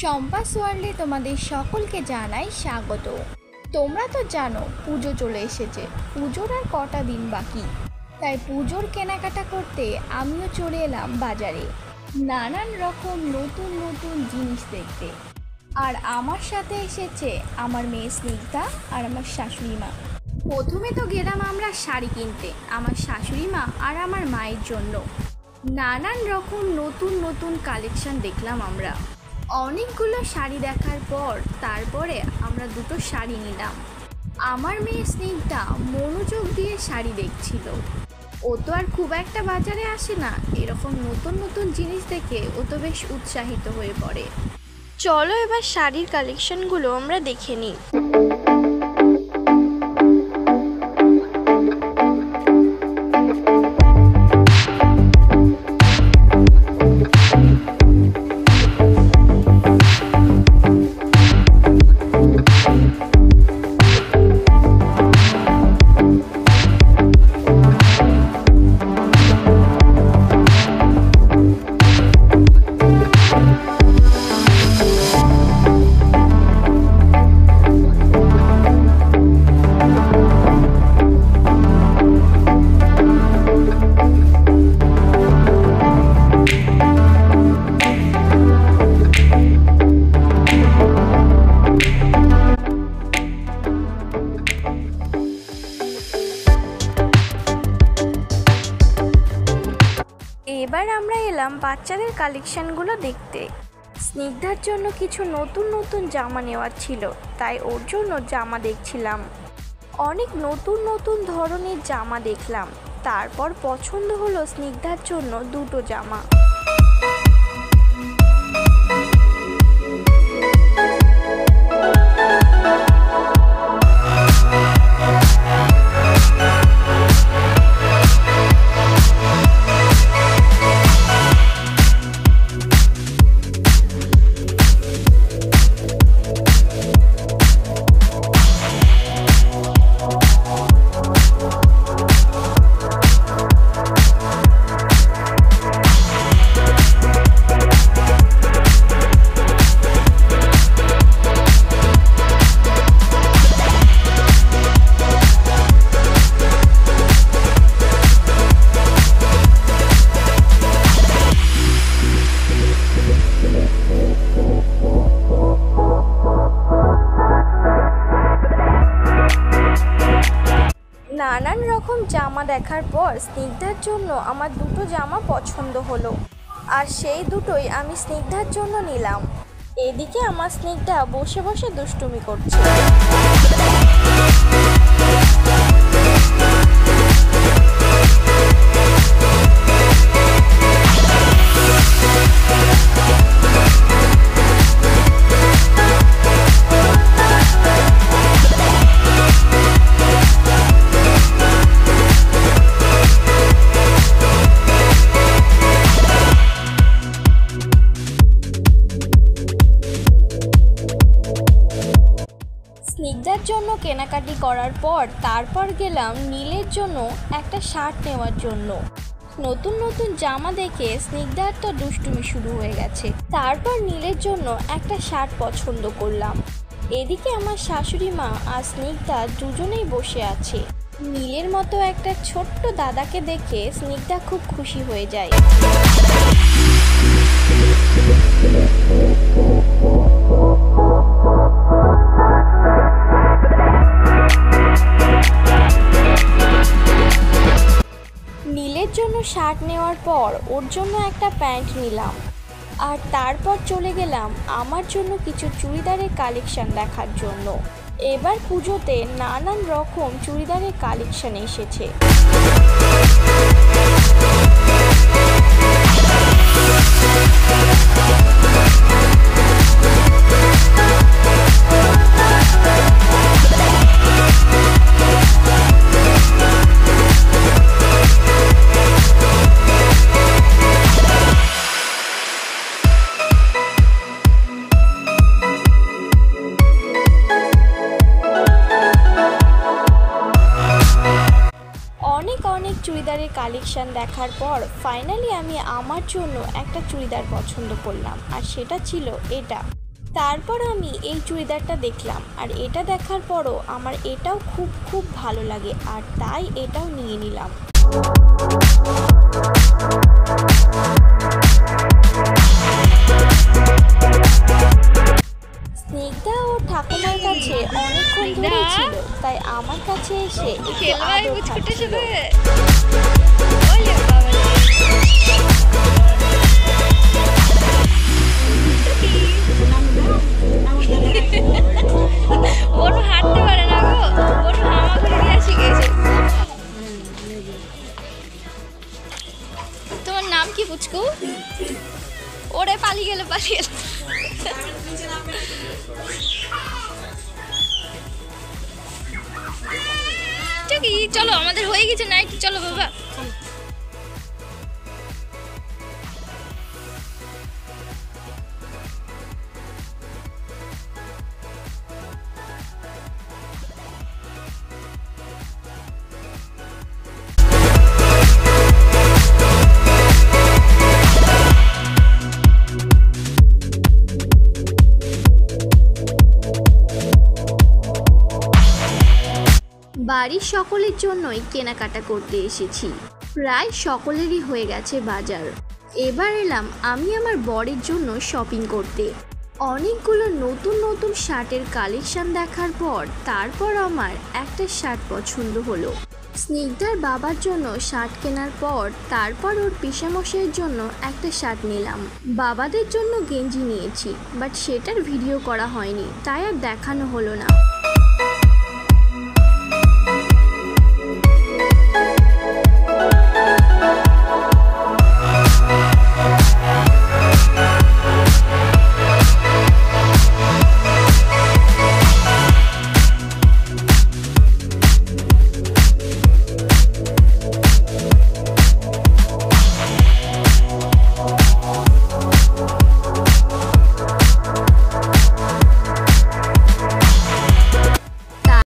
সম্পাস ওয়ার্ল্ডে তোমাদের সকলকে জানাই স্বাগত। তোমরা তো জানো পুজো চলে এসেছে, পুজোর আর কটা দিন বাকি। তাই পুজোর কেনাকাটা করতে আমিও চলে এলাম বাজারে নানান রকম নতুন নতুন জিনিস দেখতে। আর আমার সাথে এসেছে আমার মেয়ে স্নিগ্ধা আর আমার শাশুড়ি মা। প্রথমে তো গেলাম আমরা শাড়ি কিনতে আমার শাশুড়ি মা আর আমার মায়ের জন্য। নানান রকম নতুন নতুন কালেকশন দেখলাম আমরা। অনেকগুলো শাড়ি দেখার পর তারপরে আমরা দুটো শাড়ি নিলাম। আমার মেয়ে স্নিগ্ধা মনোযোগ দিয়ে শাড়ি দেখছিল। ও তো আর খুব একটা বাজারে আসে না, এরকম নতুন নতুন জিনিস দেখে ও তো বেশ উৎসাহিত হয়ে পড়ে। চলো এবার শাড়ির কালেকশনগুলো আমরা দেখে নিই। এবার আমরা এলাম বাচ্চাদের কালেকশনগুলো দেখতে। স্নিগ্ধার জন্য কিছু নতুন নতুন জামা নেওয়ার ছিল, তাই ওর জন্য জামা দেখছিলাম। অনেক নতুন নতুন ধরনের জামা দেখলাম, তারপর পছন্দ হলো স্নিগ্ধার জন্য দুটো জামা। নানান রকম জামা দেখার পর স্নিগ্ধার জন্য আমার দুটো জামা পছন্দ হলো, আর সেই দুটোই আমি স্নিগ্ধার জন্য নিলাম। এদিকে আমার স্নিগ্ধা বসে বসে দুষ্টুমি করছে। স্নিগ্ধার জন্য কেনাকাটি করার পর তারপর গেলাম নীলের জন্য একটা শার্ট নেওয়ার জন্য। নতুন নতুন জামা দেখে স্নিগ্ধার তো দুষ্টুমি শুরু হয়ে গেছে। তারপর নীলের জন্য একটা শার্ট পছন্দ করলাম। এদিকে আমার শাশুড়ি মা আর স্নিগ্ধা দুজনেই বসে আছে। নীলের মতো একটা ছোট্ট দাদাকে দেখে স্নিগ্ধা খুব খুশি হয়ে যায়। নীলের জন্য শার্ট নেওয়ার পর ওর জন্য একটা প্যান্ট নিলাম, আর তারপর চলে গেলাম আমার জন্য কিছু চুড়িদারের কালেকশন দেখার জন্য। এবার পুজোতে নানান রকম চুড়িদারের কালেকশন এসেছে। অনেক চুড়িদারের কালেকশন দেখার পর ফাইনালি আমি আমার জন্য একটা চুড়িদার পছন্দ করলাম, আর সেটা ছিল এটা। তারপর আমি এই চুড়িদারটা দেখলাম, আর এটা দেখার পরও আমার এটাও খুব খুব ভালো লাগে, আর তাই এটাও নিয়ে নিলাম। স্নিগ্ধা ও ঠাকুমার কাছে অনেকক্ষণ ধরেই ছিল, তাই আমার কাছে এসে একটু আদর খাচ্ছিল। ওর হাঁটতে পারে না গো, ওর হামাগুড়ি দিয়ে শিখেছে। তোমার নাম কি পুচকু? ওরে পালিয়ে গেল। ঠিকই, চলো আমাদের হয়ে গেছে নাইট, চলো বাবা। বাড়ির সকলের জন্যই কেনাকাটা করতে এসেছি। প্রায় সকলেরই হয়ে গেছে বাজার। এবার এলাম আমি আমার বরের জন্য শপিং করতে। অনেকগুলো নতুন নতুন শার্টের কালেকশন দেখার পর তারপর আমার একটা শার্ট পছন্দ হলো। স্নিগ্ধার বাবার জন্য শার্ট কেনার পর তারপর ওর পিসামশাইয়ের জন্য একটা শার্ট নিলাম। বাবাদের জন্য গেঞ্জি নিয়েছি, বাট সেটার ভিডিও করা হয়নি, তাই আর দেখানো হলো না।